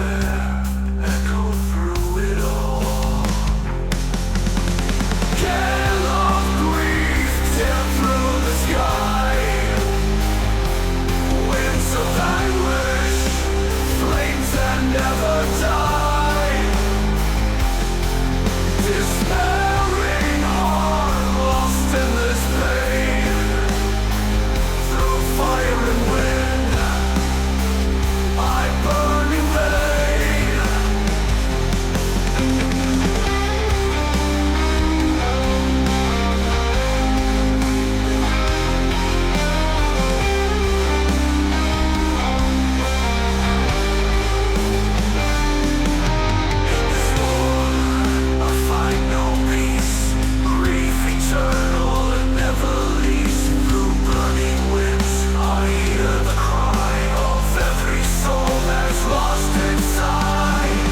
despair echoed through it all. Gale of grief tear through the sky. Winds of anguish, flames that never die. Despairing heart lost in this pain. Through fire and wind, I burn in vain. In this war, I find no peace. Grief eternal and never leaves. Through burning winds, I hear the cry of every soul that's lost inside.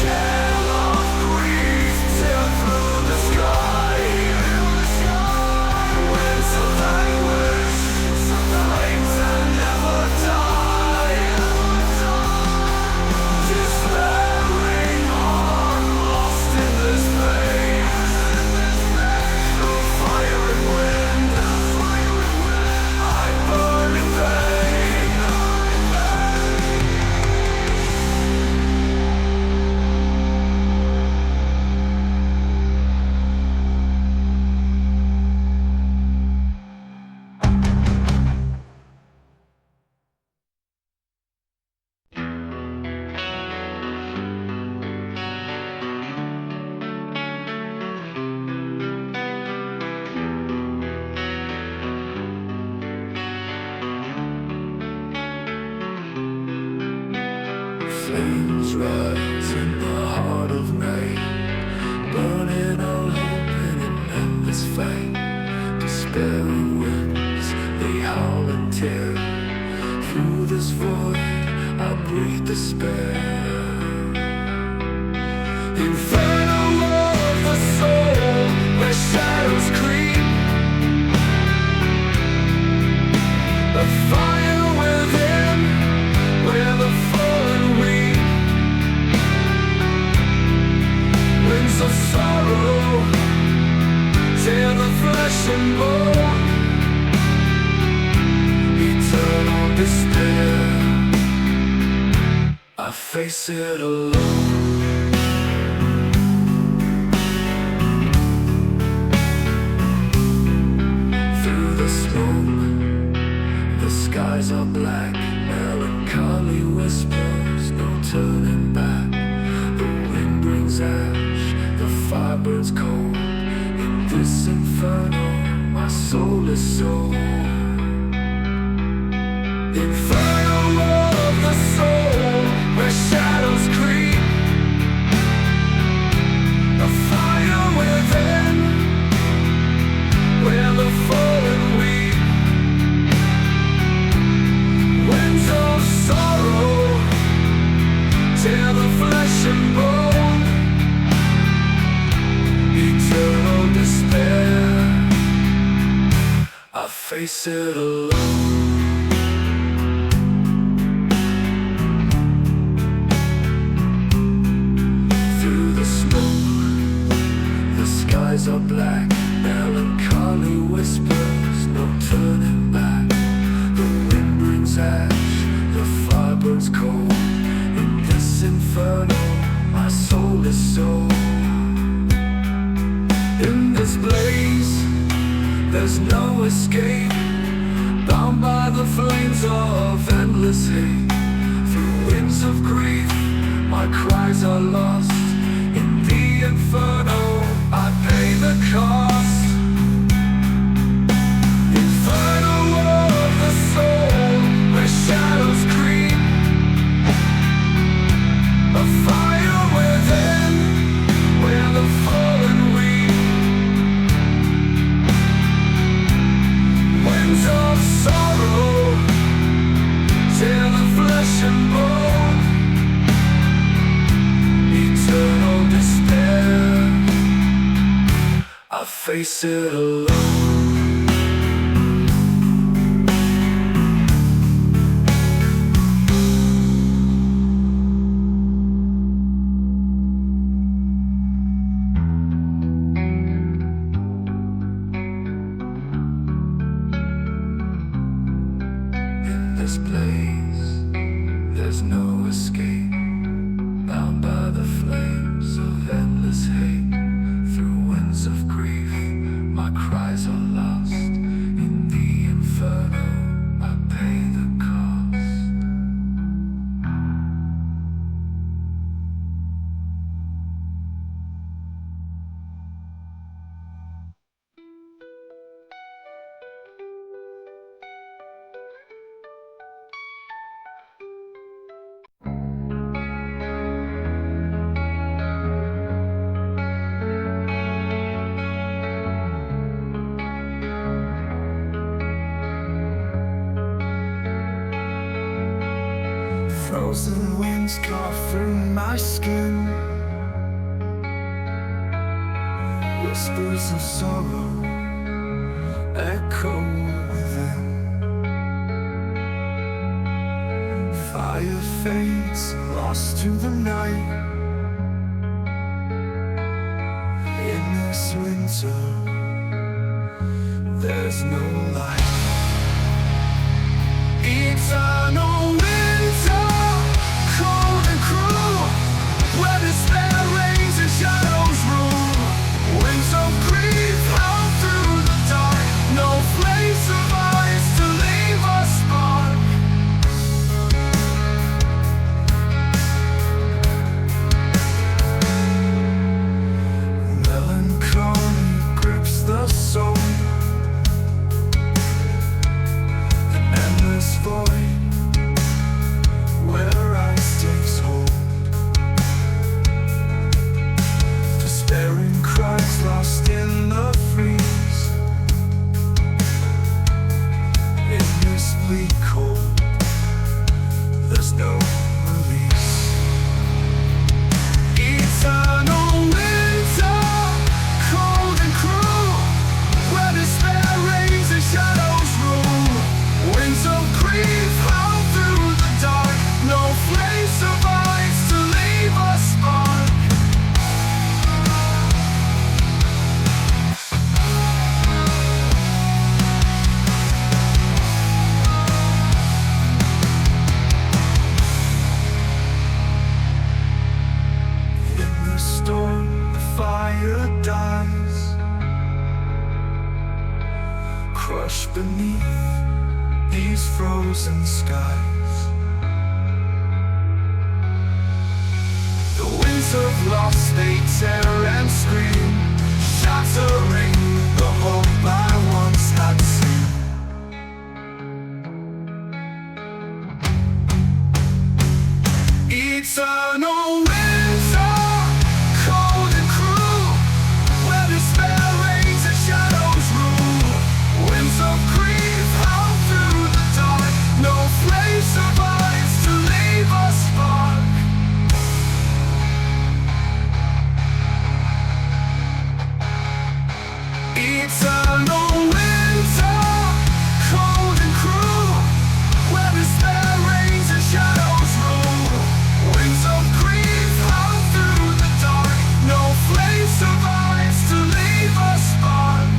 Gale of grief tear through the sky. Winds of anguish, flames that never die. Despairing heart lost in this pain. Through fire and wind, I burn in vain. Flames rise in the heart of night, burning all hope in an endless fight. Despairing winds, they howl and tear. Through this void, I breathe despair. Inferno of the soul, where shadows creep. A fire within, where the fallen weep. Winds of sorrow tear the flesh and bone. Eternal despair, I face it alone. Through the smoke, the skies are black. Melancholy whispers, no turning back. The wind brings ash, the fire burns cold. In this inferno, my soul is sold. Inferno of the soul, where shadows creep. A fire within, where the fallen weep. Winds of sorrow tear the flesh and bone. Eternal despair, I face it alone. Through the smoke, the skies are black. Melancholy whispers, no turning back. The wind brings ash, the fire burns cold. In this inferno, my soul is sold. In this blaze, there's no escape. Bound by the flames of endless hate. Through winds of grief, my cries are lost. In the inferno, I pay the cost. Inferno of the soul, where shadows creep. A fire within, where the fallen weep. Winds of sorrow tear the flesh and bone. face it alone. In this place, there's no escape, bound by the flames of endless hate. Through winds of grief, my cries are lost. In the Inferno, I pay the cost. Frozen winds carve through my skin, whispers of sorrow echo within. Fire fades, lost to the night. In this winter, there's no light. Eternal winter, cold and cruel, where despair reigns and shadows rule. Winds of grief howl through the dark, no flame survives to leave a spark. Melancholy grips the soul, an endless void where ice takes hold. Despairing cries lost in the freeze. In this bleak cold, there's no release. Eternal winter, cold and cruel, where despair reigns and shadows rule. Winds of grief howl through the dark, no flame survives to leave a spark. In the storm, the fire dies, crushed beneath these frozen skies. The winds of loss, they tear and scream, shattering the hope I once had seen. Eternal winter, cold and cruel, where despair reigns and shadows rule. Winds of grief howl through the dark, no flame survives to leave a spark. Eternal winter, cold and cruel, where despair reigns and shadows rule. Winds of grief howl through the dark, no flame survives to leave a spark.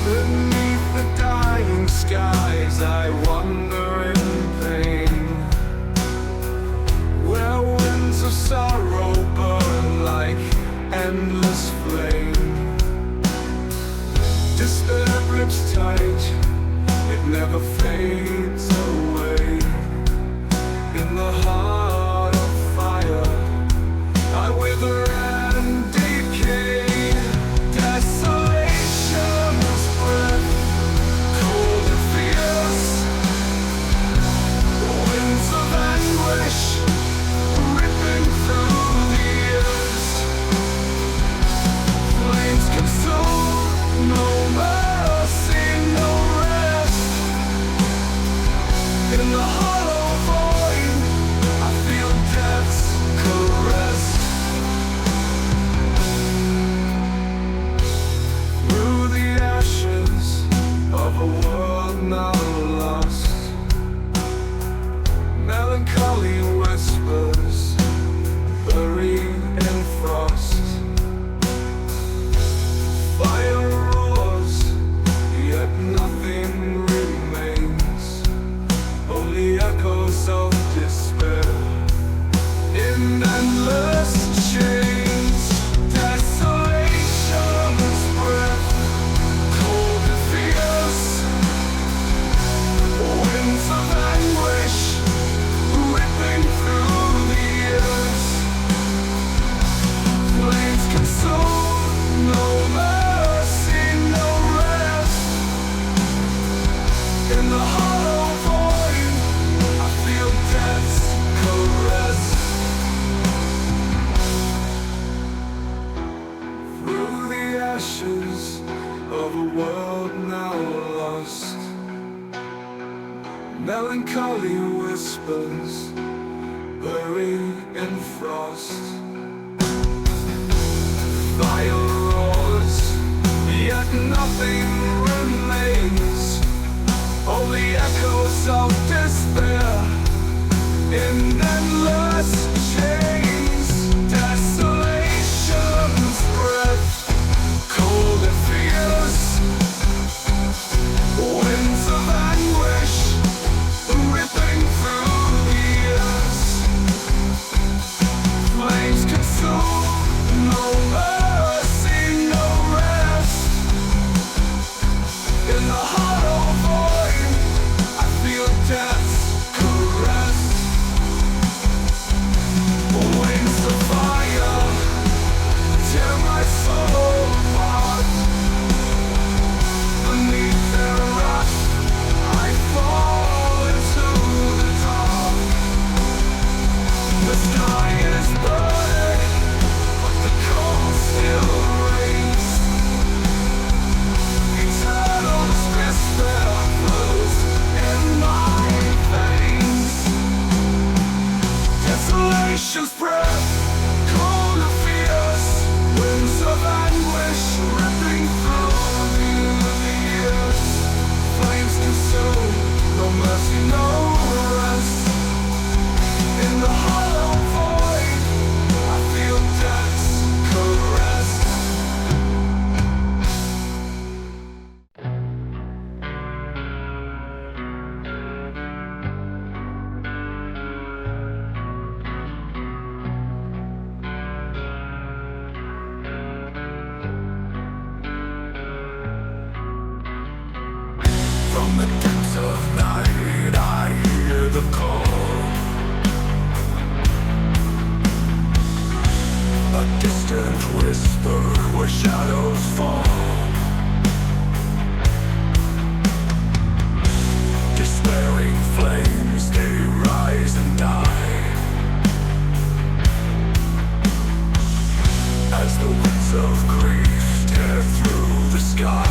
Beneath the dying skies, I wander in pain, where winds of sorrow burn like endless flame. Despair grips tight, it never fades away. In the heart of fire, I wither and decay. Desolation melancholy whispers, burying in frost. Fire roars, yet nothing remains, only echoes of despair in endless chains. Desolation's breath, cold and fierce, winds of anguish ripping through the years. Flames consume, no mercy, no rest. In the hollow void, I feel death's caress. Wings of fire tear my soul apart. Beneath their wrath, I fall into the dark. The sky is burning, but the cold still reigns. Eternal despair flows in my veins. Desolation's breath, cold and fierce, winds of anguish ripping through the years. Flames consume, no mercy, no rest. In the hollow void, I feel death's caress. From the depths of night, I hear the call. A distant whisper where shadows fall. Despairing flames, they rise and die. As the winds of grief tear through the sky.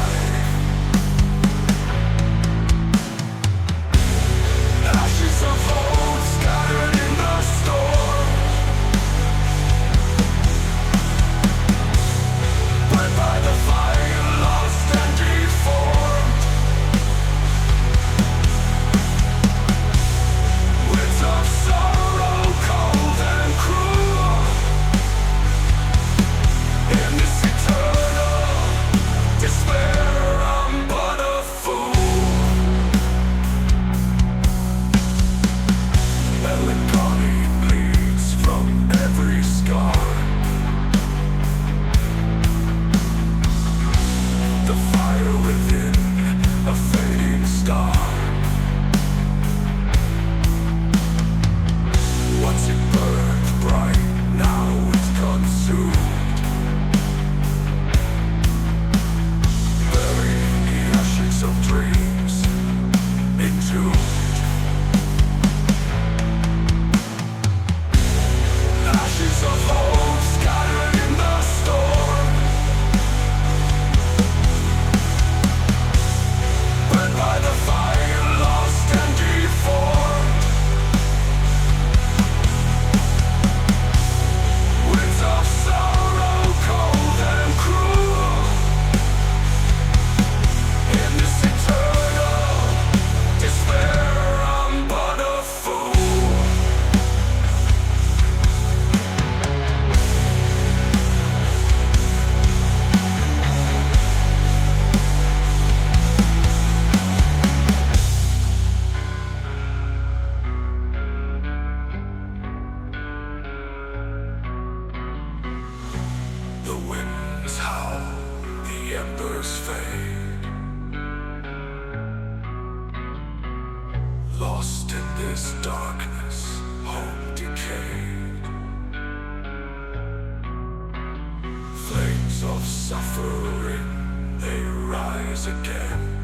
Ashes of hope scattered in the storm, burned by the fire, lost and deformed. Winds of sorrow, cold and cruel. In this eternal despair, I'm but a fool. Melancholy bleeds from every scar. The fire within, a fading star. Once it burned bright, now it's consumed. Burying the ashes of dreams entombed. Ashes of hope scattered in the storm, burned by the fire, lost and deformed. Winds of sorrow, cold and cruel. In this eternal despair, I'm but a fool. The winds howl, the embers fade. Lost in this darkness, hope decayed. Flames of suffering, they rise again.